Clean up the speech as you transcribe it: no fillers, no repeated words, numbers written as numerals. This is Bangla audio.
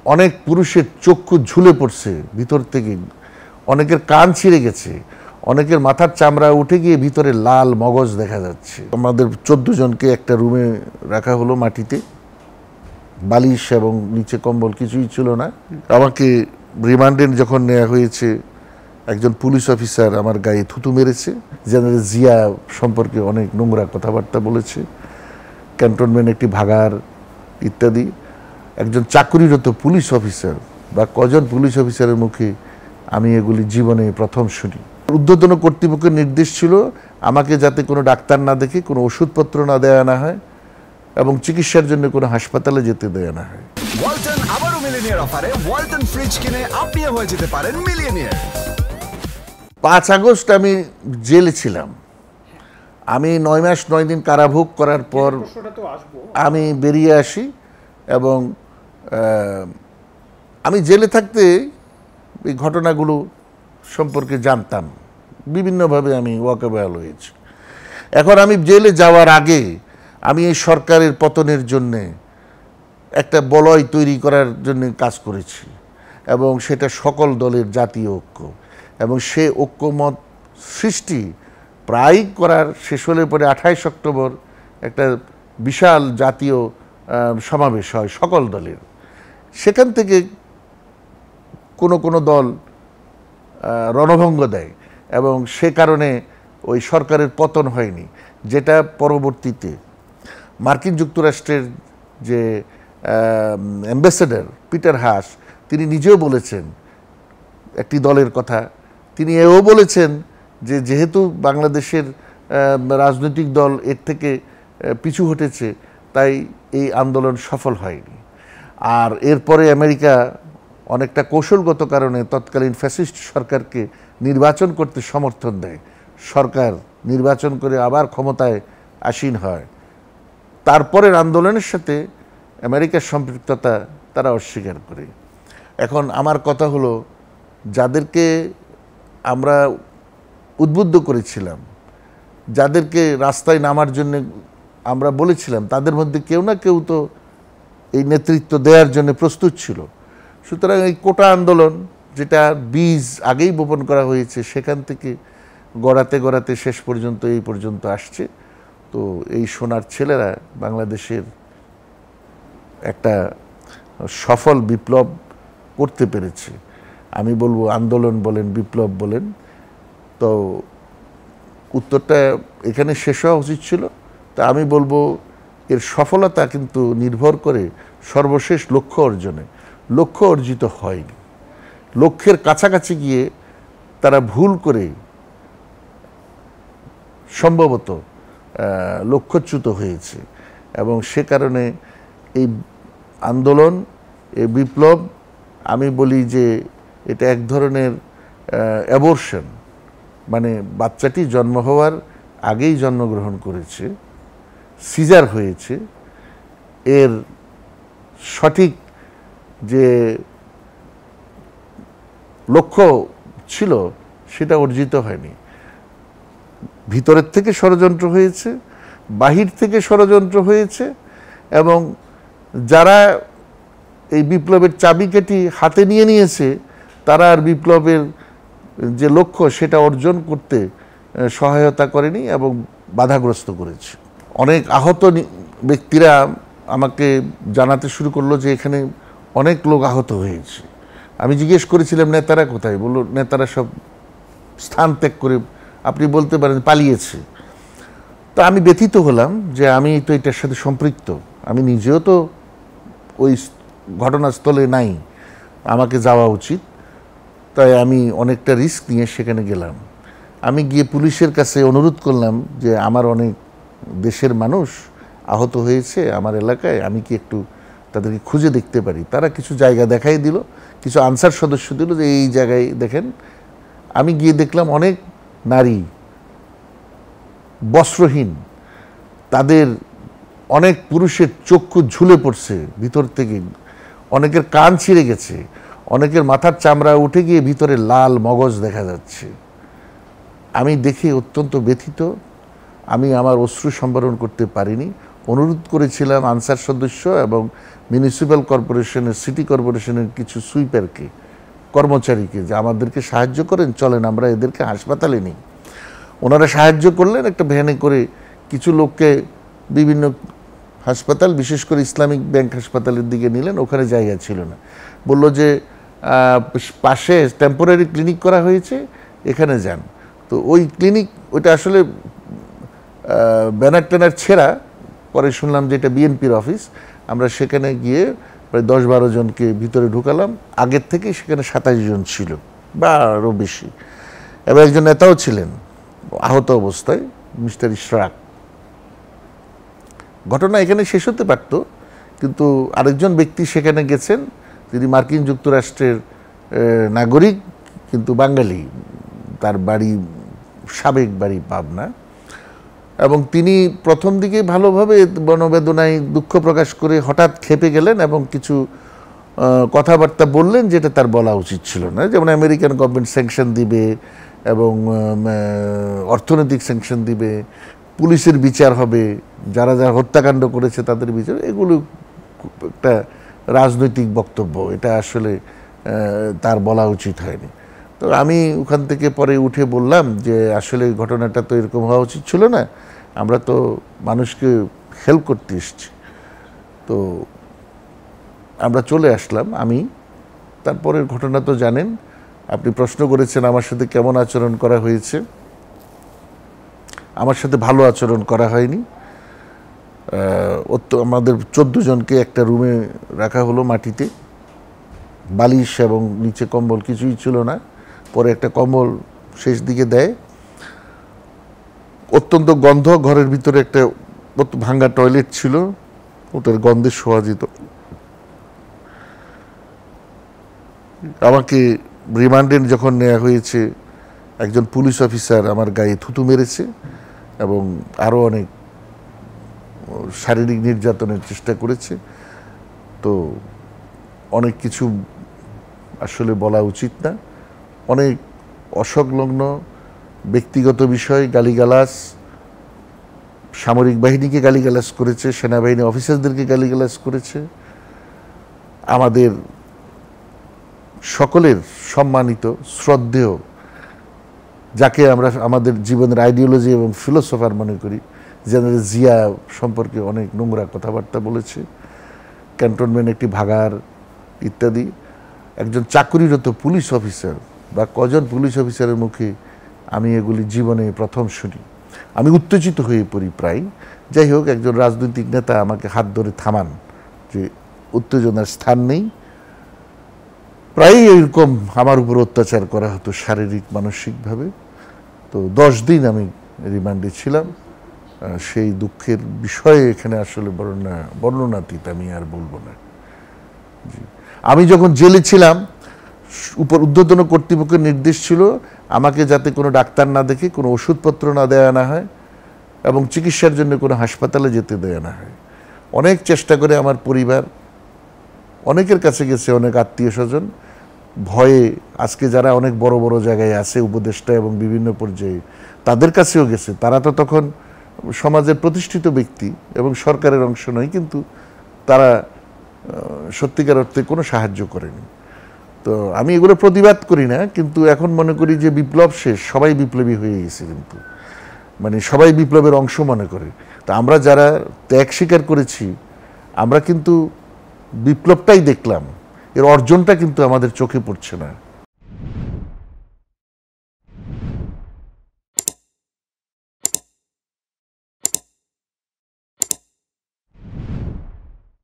অনেক পুরুষের চক্ষু ঝুলে পড়ছে ভিতর থেকে, অনেকের কান ছিঁড়ে গেছে, অনেকের মাথার চামড়া উঠে গিয়ে ভিতরে লাল মগজ দেখা যাচ্ছে। আমাদের 14 জনকে একটা রুমে রাখা হলো মাটিতে, বালিশ এবং নিচে কম্বল কিছুই ছিল না। আমাকে রিমান্ডে যখন নেওয়া হয়েছে, একজন পুলিশ অফিসার আমার গায়ে থুতু মেরেছে, জেনারেল জিয়া সম্পর্কে অনেক নোংরা কথাবার্তা বলেছে, ক্যান্টনমেন্ট একটি ভাগার ইত্যাদি। একজন চাকরিরত পুলিশ অফিসার বা কজন পুলিশ অফিসারের মুখে আমি এগুলি জীবনে প্রথম শুনি। ঊর্ধ্বতন কর্তৃপক্ষের নির্দেশ ছিল আমাকে যাতে কোনো ডাক্তার না দেখে, কোনো ওষুধপত্র না দেয়া না হয় এবং চিকিৎসার জন্য কোনো হাসপাতালে যেতে দেয়া না হয়। ওয়ালটন আবারও মিলিয়নিয়ার অফারে ওয়ালটন ফ্রিজ কিনে আপনিও হয়ে যেতে পারেন মিলিয়নিয়ার। 5 আগস্ট আমি জেলে ছিলাম। আমি 9 মাস 9 দিন কারাভোগ করার পর আমি বেরিয়ে আসি এবং আমি জেলে থাকতে এই ঘটনাগুলো সম্পর্কে জানতাম, বিভিন্নভাবে আমি ওয়াকিবহাল হয়েছি। এখন আমি জেলে যাওয়ার আগে আমি এই সরকারের পতনের জন্যে একটা বলয় তৈরি করার জন্য কাজ করেছি এবং সেটা সকল দলের জাতীয় ঐক্য, এবং সে ঐক্যমত সৃষ্টি প্রায় করার শেষ হলে পরে 28 অক্টোবর একটা বিশাল জাতীয় সমাবেশ হয় সকল দলের। সেখান থেকে কোনো দল রণভঙ্গ দেয় এবং সে কারণে ওই সরকারের পতন হয়নি, যেটা পরবর্তীতে মার্কিন যুক্তরাষ্ট্রের যে অ্যাম্বাসেডর পিটার হাস তিনি নিজেও বলেছেন একটি দলের কথা। তিনি এও বলেছেন যে যেহেতু বাংলাদেশের রাজনৈতিক দল এর থেকে পিছু হটেছে, তাই এই আন্দোলন সফল হয়নি। আর এরপরে আমেরিকা অনেকটা কৌশলগত কারণে তৎকালীন ফ্যাসিস্ট সরকারকে নির্বাচন করতে সমর্থন দেয়। সরকার নির্বাচন করে আবার ক্ষমতায় আসীন হয়। তারপরের আন্দোলনের সাথে আমেরিকার সম্পৃক্ততা তারা অস্বীকার করে। এখন আমার কথা হলো, যাদেরকে আমরা উদ্বুদ্ধ করেছিলাম, যাদেরকে রাস্তায় নামার জন্য আমরা বলেছিলাম, তাদের মধ্যে কেউ না কেউ তো এই নেতৃত্ব দেওয়ার জন্য প্রস্তুত ছিল। সুতরাং এই কোটা আন্দোলন, যেটা বীজ আগেই বপন করা হয়েছে, সেখান থেকে গড়াতে গড়াতে শেষ পর্যন্ত এই পর্যন্ত আসছে। তো এই সোনার ছেলেরা বাংলাদেশের একটা সফল বিপ্লব করতে পেরেছে। আমি বলবো আন্দোলন বলেন, বিপ্লব বলেন, তো উত্তরটা এখানে শেষ হওয়া উচিত ছিল। তা আমি বলবো এর সফলতা কিন্তু নির্ভর করে সর্বশেষ লক্ষ্য অর্জনে। লক্ষ্য অর্জিত হয়নি, লক্ষ্যের কাছাকাছি গিয়ে তারা ভুল করে সম্ভবত লক্ষ্যচ্যুত হয়েছে, এবং সে কারণে এই আন্দোলন, এই বিপ্লব, আমি বলি যে এটা এক ধরনের অ্যাবর্শন, মানে বাচ্চাটি জন্ম হওয়ার আগেই জন্মগ্রহণ করেছে, সিজার হয়েছে, এর সঠিক যে লক্ষ্য ছিল সেটা অর্জিত হয়নি। ভিতরের থেকে ষড়যন্ত্র হয়েছে, বাহির থেকে ষড়যন্ত্র হয়েছে, এবং যারা এই বিপ্লবের চাবিকাঠি হাতে নিয়ে নিয়েছে তারা আর বিপ্লবের যে লক্ষ্য সেটা অর্জন করতে সহায়তা করেনি এবং বাধাগ্রস্ত করেছে। অনেক আহত ব্যক্তিরা আমাকে জানাতে শুরু করলো যে এখানে অনেক লোক আহত হয়েছে। আমি জিজ্ঞেস করেছিলাম নেতারা কোথায়? বলল নেতারা সব স্থান ত্যাগ করে, আপনি বলতে পারেন পালিয়েছে। তো আমি ব্যথিত হলাম যে আমি তো এটার সাথে সম্পৃক্ত, আমি নিজেও তো ওই ঘটনাস্থলে নাই, আমাকে যাওয়া উচিত। তাই আমি অনেকটা রিস্ক নিয়ে সেখানে গেলাম। আমি গিয়ে পুলিশের কাছে অনুরোধ করলাম যে আমার অনেক দেশের মানুষ আহত হয়েছে আমার এলাকায়, আমি কি একটু তাদেরকে খুঁজে দেখতে পারি? তারা কিছু জায়গা দেখাই দিল, কিছু আনসার সদস্য দিল যে এই জায়গায় দেখেন। আমি গিয়ে দেখলাম অনেক নারী বস্ত্রহীন, তাদের অনেক পুরুষের চক্ষু ঝুলে পড়ছে ভিতর থেকে, অনেকের কান ছিঁড়ে গেছে, অনেকের মাথার চামড়া উঠে গিয়ে ভিতরে লাল মগজ দেখা যাচ্ছে। আমি দেখে অত্যন্ত ব্যথিত। আমি আমার অশ্রু সম্বরণ করতে পারিনি। অনুরোধ করেছিলাম আনসার সদস্য এবং মিউনিসিপ্যাল কর্পোরেশনের, সিটি কর্পোরেশনের কিছু সুইপারকে, কর্মচারীকে, যে আমাদেরকে সাহায্য করেন, চলেন আমরা এদেরকে হাসপাতালে নিই। ওনারা সাহায্য করলেন, একটা ভ্যানে করে কিছু লোককে বিভিন্ন হাসপাতাল, বিশেষ করে ইসলামিক ব্যাংক হাসপাতালের দিকে নিলেন। ওখানে জায়গা ছিল না, বলল যে পাশে টেম্পোরারি ক্লিনিক করা হয়েছে, এখানে যান। তো ওই ক্লিনিক, ওইটা আসলে ব্যানার ট্যানার ছেঁড়া, পরে শুনলাম যে এটা বিএনপির অফিস। আমরা সেখানে গিয়ে প্রায় 10-12 জনকে ভিতরে ঢুকালাম। আগের থেকেই সেখানে 27 জন ছিল বা আরও বেশি, এবং একজন নেতাও ছিলেন আহত অবস্থায়, মিস্টার ইশরাক। ঘটনা এখানে শেষ হতে পারত, কিন্তু আরেকজন ব্যক্তি সেখানে গেছেন, তিনি মার্কিন যুক্তরাষ্ট্রের নাগরিক কিন্তু বাঙালি, তার বাড়ি, সাবেক বাড়ি পাবনা, এবং তিনি প্রথম দিকে ভালোভাবে মনোবেদনায় দুঃখ প্রকাশ করে হঠাৎ ক্ষেপে গেলেন এবং কিছু কথাবার্তা বললেন যেটা তার বলা উচিত ছিল না। যেমন আমেরিকান গভর্নমেন্ট স্যাংশন দিবে এবং অর্থনৈতিক স্যাংশন দিবে, পুলিশের বিচার হবে, যারা যারা হত্যাকাণ্ড করেছে তাদের বিচার, এগুলো একটা রাজনৈতিক বক্তব্য, এটা আসলে তার বলা উচিত হয়নি। তো আমি ওখান থেকে পরে উঠে বললাম যে আসলে ঘটনাটা তো এরকম হওয়া উচিত ছিল না, আমরা তো মানুষকে হেল্প করতে এসেছি। তো আমরা চলে আসলাম। আমি তারপরের ঘটনা তো জানেন, আপনি প্রশ্ন করেছেন আমার সাথে কেমন আচরণ করা হয়েছে। আমার সাথে ভালো আচরণ করা হয়নি। আমাদের 14 জনকে একটা রুমে রাখা হলো, মাটিতে, বালিশ এবং নিচে কম্বল কিছুই ছিল না। পরে একটা কম্বল শেষ দিকে দেয়, অত্যন্ত গন্ধ, ঘরের ভিতরে একটা ভাঙ্গা টয়লেট ছিল, ওটার গন্ধে শোয়া যেত। আমাকে রিমান্ডে যখন নেওয়া হয়েছে, একজন পুলিশ অফিসার আমার গায়ে থুতু মেরেছে এবং আরও অনেক শারীরিক নির্যাতনের চেষ্টা করেছে। তো অনেক কিছু আসলে বলা উচিত না, অনেক অসংলগ্ন ব্যক্তিগত বিষয়, গালিগালাজ, সামরিক বাহিনীকে গালিগালাজ করেছে, সেনাবাহিনী অফিসারদেরকে গালিগালাজ করেছে। আমাদের সকলের সম্মানিত, শ্রদ্ধেয়, যাকে আমরা আমাদের জীবনের আইডিওলজি এবং ফিলোসফার মনে করি, জেনারেল জিয়া সম্পর্কে অনেক নোংরা কথাবার্তা বলেছে, ক্যান্টনমেন্ট একটি ভাগার ইত্যাদি। একজন চাকুরিরত পুলিশ অফিসার বা কজন পুলিশ অফিসারের মুখে আমি এগুলি জীবনে প্রথম শুনি। আমি উত্তেজিত হয়ে পড়ি প্রায়। যাই হোক, একজন রাজনৈতিক নেতা আমাকে হাত ধরে থামান যে উত্তেজনার স্থান নেই। প্রায়ই এরকম আমার উপর অত্যাচার করা হতো শারীরিক মানসিকভাবে। তো 10 দিন আমি রিমান্ডে ছিলাম। সেই দুঃখের বিষয়ে এখানে আসলে বর্ণনাতীত, আমি আর বলবো না। আমি যখন জেলে ছিলাম, ঊর্ধ্বতন কর্তৃপক্ষের নির্দেশ ছিল আমাকে যাতে কোনো ডাক্তার না দেখে, কোনো ওষুধপত্র না দেওয়া না হয় এবং চিকিৎসার জন্য কোনো হাসপাতালে যেতে দেওয়া না হয়। অনেক চেষ্টা করে আমার পরিবার অনেকের কাছে গেছে, অনেক আত্মীয় স্বজন, ভয়ে আজকে যারা অনেক বড় বড় জায়গায় আছে, উপদেষ্টা এবং বিভিন্ন পর্যায়ে, তাদের কাছেও গেছে। তারা তো তখন সমাজের প্রতিষ্ঠিত ব্যক্তি এবং সরকারের অংশ নয়, কিন্তু তারা সত্যিকার অর্থে কোনো সাহায্য করেনি। তো আমি এগুলো প্রতিবাদ করি না, কিন্তু এখন মনে করি যে বিপ্লব শেষ, সবাই বিপ্লবী হয়ে গেছে, কিন্তু মানে সবাই বিপ্লবের অংশ মনে করে। তা আমরা যারা ত্যাগ স্বীকার করেছি, আমরা কিন্তু বিপ্লবটাই দেখলাম, এর অর্জনটা কিন্তু আমাদের চোখে পড়ছে না।